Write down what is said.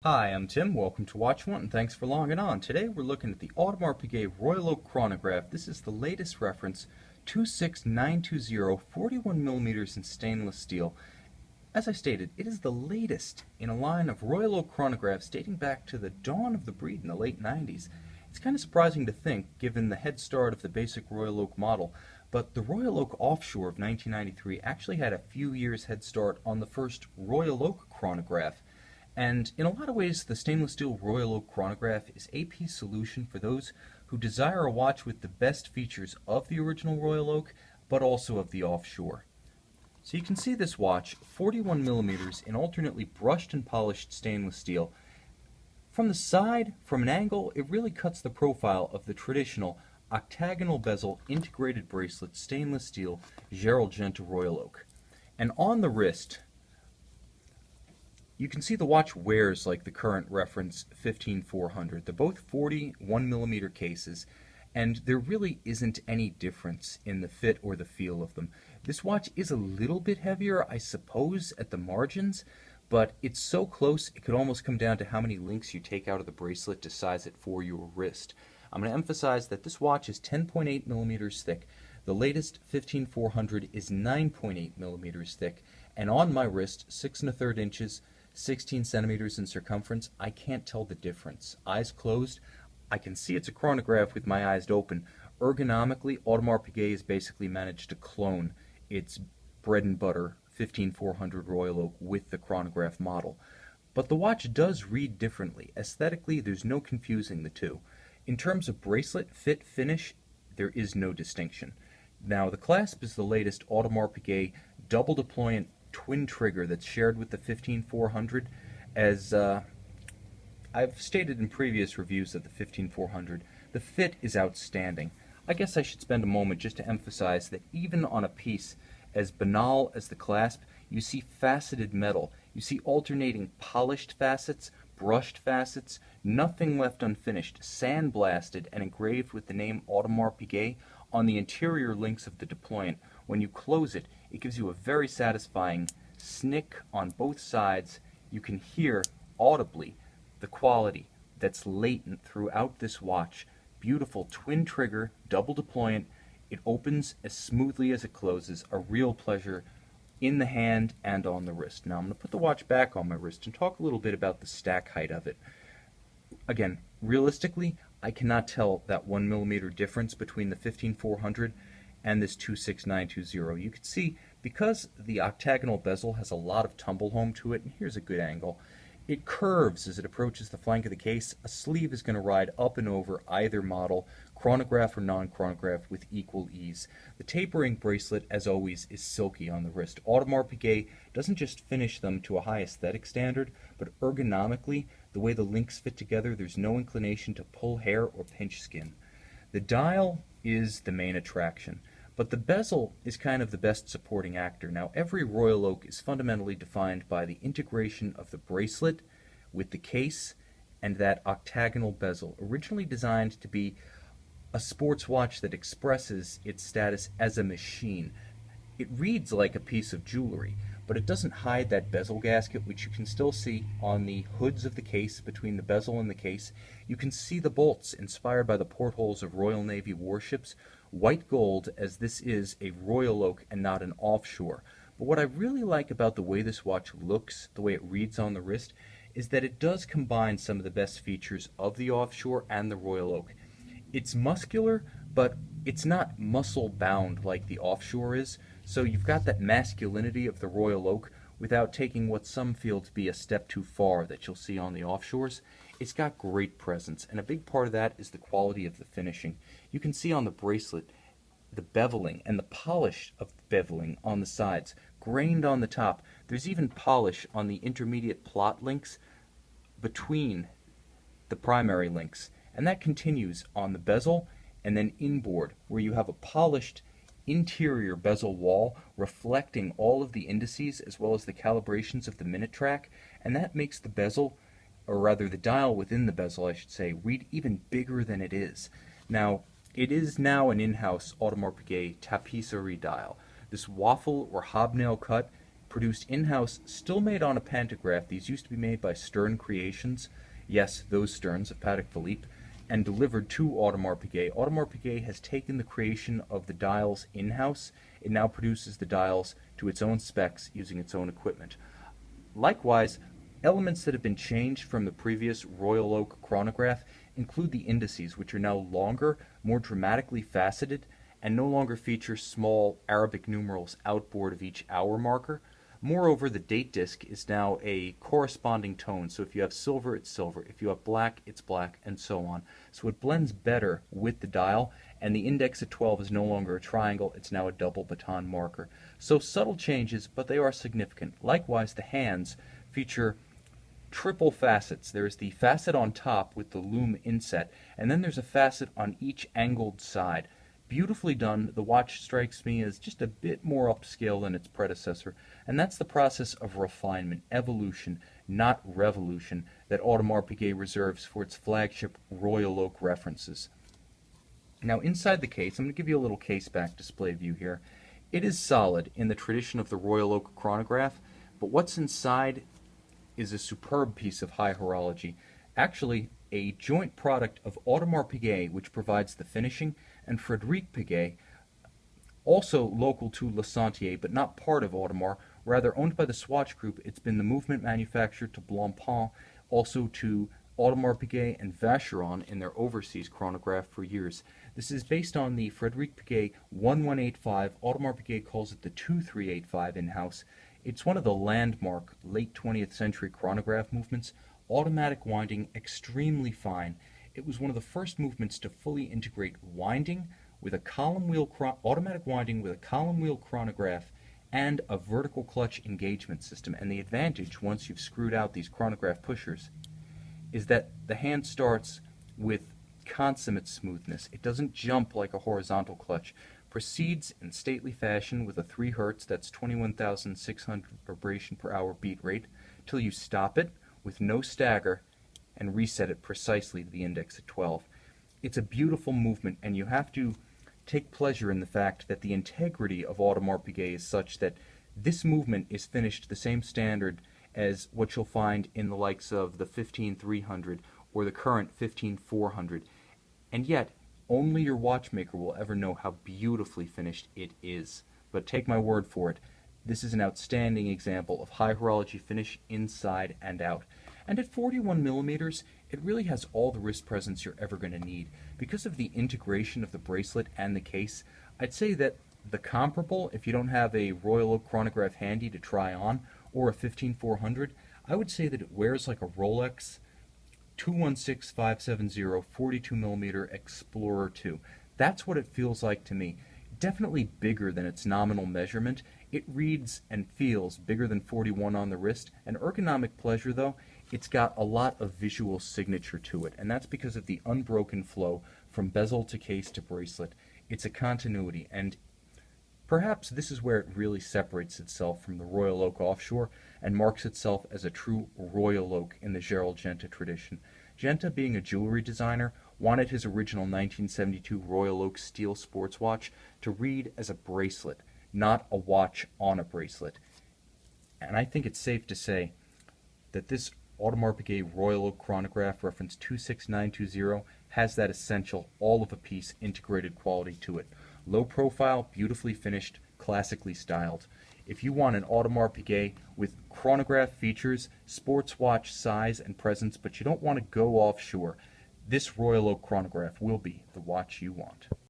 Hi, I'm Tim. Welcome to Watch One, and thanks for logging on. Today we're looking at the Audemars Piguet Royal Oak Chronograph. This is the latest reference, 26920, 41 millimeters in stainless steel. As I stated, it is the latest in a line of Royal Oak chronographs dating back to the dawn of the breed in the late 90s. It's kind of surprising to think, given the head start of the basic Royal Oak model, but the Royal Oak Offshore of 1993 actually had a few years head start on the first Royal Oak chronograph. And in a lot of ways, the stainless steel Royal Oak Chronograph is a piece solution for those who desire a watch with the best features of the original Royal Oak, but also of the Offshore. So you can see this watch, 41 millimeters in alternately brushed and polished stainless steel. From the side, from an angle, it really cuts the profile of the traditional octagonal bezel integrated bracelet stainless steel Gerald Genta Royal Oak. And on the wrist, you can see the watch wears like the current reference 15400. They're both 41 millimeter cases, and there really isn't any difference in the fit or the feel of them. This watch is a little bit heavier, I suppose, at the margins, but it's so close it could almost come down to how many links you take out of the bracelet to size it for your wrist. I'm going to emphasize that this watch is 10.8 millimeters thick. The latest 15400 is 9.8 millimeters thick, and on my wrist, 6 1/3 inches, 16 centimeters in circumference. I can't tell the difference. Eyes closed, I can see it's a chronograph with my eyes open. Ergonomically, Audemars Piguet has basically managed to clone its bread and butter 15400 Royal Oak with the chronograph model. But the watch does read differently. Aesthetically, there's no confusing the two. In terms of bracelet, fit, finish, there is no distinction. Now, the clasp is the latest Audemars Piguet double deployant twin trigger that's shared with the 15400. As I've stated in previous reviews of the 15400, the fit is outstanding. I guess I should spend a moment just to emphasize that even on a piece as banal as the clasp, you see faceted metal. You see alternating polished facets, brushed facets, nothing left unfinished, sandblasted and engraved with the name Audemars Piguet on the interior links of the deployant. When you close it, it gives you a very satisfying snick on both sides. You can hear audibly the quality that's latent throughout this watch. Beautiful twin trigger, double deployant. It opens as smoothly as it closes. A real pleasure in the hand and on the wrist. Now I'm going to put the watch back on my wrist and talk a little bit about the stack height of it. Again, realistically, I cannot tell that 1 millimeter difference between the 15400 and this 26920. You can see, because the octagonal bezel has a lot of tumble home to it, and here's a good angle, it curves as it approaches the flank of the case. A sleeve is going to ride up and over either model, chronograph or non-chronograph, with equal ease. The tapering bracelet, as always, is silky on the wrist. Audemars Piguet doesn't just finish them to a high aesthetic standard, but ergonomically, the way the links fit together, there's no inclination to pull hair or pinch skin. The dial is the main attraction, but the bezel is kind of the best supporting actor. Now, every Royal Oak is fundamentally defined by the integration of the bracelet with the case and that octagonal bezel, originally designed to be a sports watch that expresses its status as a machine. It reads like a piece of jewelry, but it doesn't hide that bezel gasket, which you can still see on the hoods of the case between the bezel and the case. You can see the bolts inspired by the portholes of Royal Navy warships, white gold, as this is a Royal Oak and not an Offshore. But what I really like about the way this watch looks, the way it reads on the wrist, is that it does combine some of the best features of the Offshore and the Royal Oak. It's muscular, but it's not muscle bound like the Offshore is, so you've got that masculinity of the Royal Oak without taking what some feel to be a step too far that you'll see on the Offshores. It's got great presence, and a big part of that is the quality of the finishing. You can see on the bracelet the beveling and the polish of the beveling on the sides, grained on the top. There's even polish on the intermediate plot links between the primary links, and that continues on the bezel and then inboard, where you have a polished interior bezel wall reflecting all of the indices as well as the calibrations of the minute track, and that makes the bezel, or rather the dial within the bezel, I should say, read even bigger than it is. Now, it is now an in-house Audemars Piguet tapisserie dial. This waffle or hobnail cut produced in-house, still made on a pantograph. These used to be made by Stern Creations. Yes, those Sterns of Patek Philippe, and delivered to Audemars Piguet. Audemars Piguet has taken the creation of the dials in-house. It now produces the dials to its own specs using its own equipment. Likewise, elements that have been changed from the previous Royal Oak Chronograph include the indices, which are now longer, more dramatically faceted, and no longer feature small Arabic numerals outboard of each hour marker. Moreover, the date disc is now a corresponding tone, so if you have silver, it's silver. If you have black, it's black, and so on. So it blends better with the dial, and the index at 12 is no longer a triangle, it's now a double baton marker. So subtle changes, but they are significant. Likewise, the hands feature triple facets. There is the facet on top with the lume inset, and then there's a facet on each angled side. Beautifully done. The watch strikes me as just a bit more upscale than its predecessor, and that's the process of refinement, evolution, not revolution, that Audemars Piguet reserves for its flagship Royal Oak references. Now inside the case, I'm going to give you a little case back display view here. It is solid in the tradition of the Royal Oak Chronograph, but what's inside is a superb piece of high horology. Actually, a joint product of Audemars Piguet, which provides the finishing, and Frédéric Piguet, also local to Le Sentier, but not part of Audemars, rather owned by the Swatch Group. It's been the movement manufacturer to Blancpain, also to Audemars Piguet and Vacheron in their overseas chronograph for years. This is based on the Frédéric Piguet 1185. Audemars Piguet calls it the 2385 in-house. It's one of the landmark late 20th century chronograph movements. Automatic winding, extremely fine. It was one of the first movements to fully integrate winding with a column wheel automatic winding with a column wheel chronograph and a vertical clutch engagement system. And the advantage, once you've screwed out these chronograph pushers, is that the hand starts with consummate smoothness. It doesn't jump like a horizontal clutch. Proceeds in stately fashion with a 3 Hz, that's 21,600 vibration per hour beat rate, till you stop it with no stagger and reset it precisely to the index at 12. It's a beautiful movement, and you have to take pleasure in the fact that the integrity of Audemars Piguet is such that this movement is finished to the same standard as what you'll find in the likes of the 15300 or the current 15400. And yet, only your watchmaker will ever know how beautifully finished it is. But take my word for it, this is an outstanding example of high horology finish inside and out. And at 41 millimeters, it really has all the wrist presence you're ever going to need. Because of the integration of the bracelet and the case, I'd say that the comparable, if you don't have a Royal Oak Chronograph handy to try on, or a 15400, I would say that it wears like a Rolex 216570 42mm Explorer 2. That's what it feels like to me. Definitely bigger than its nominal measurement. It reads and feels bigger than 41 on the wrist. An ergonomic pleasure though, it's got a lot of visual signature to it, and that's because of the unbroken flow from bezel to case to bracelet. It's a continuity, and perhaps this is where it really separates itself from the Royal Oak Offshore and marks itself as a true Royal Oak in the Gerald Genta tradition. Genta, being a jewelry designer, wanted his original 1972 Royal Oak steel sports watch to read as a bracelet, not a watch on a bracelet. And I think it's safe to say that this Audemars Piguet Royal Oak Chronograph reference 26920 has that essential all-of-a-piece integrated quality to it. Low profile, beautifully finished, classically styled. If you want an Audemars Piguet with chronograph features, sports watch size and presence, but you don't want to go offshore, this Royal Oak Chronograph will be the watch you want.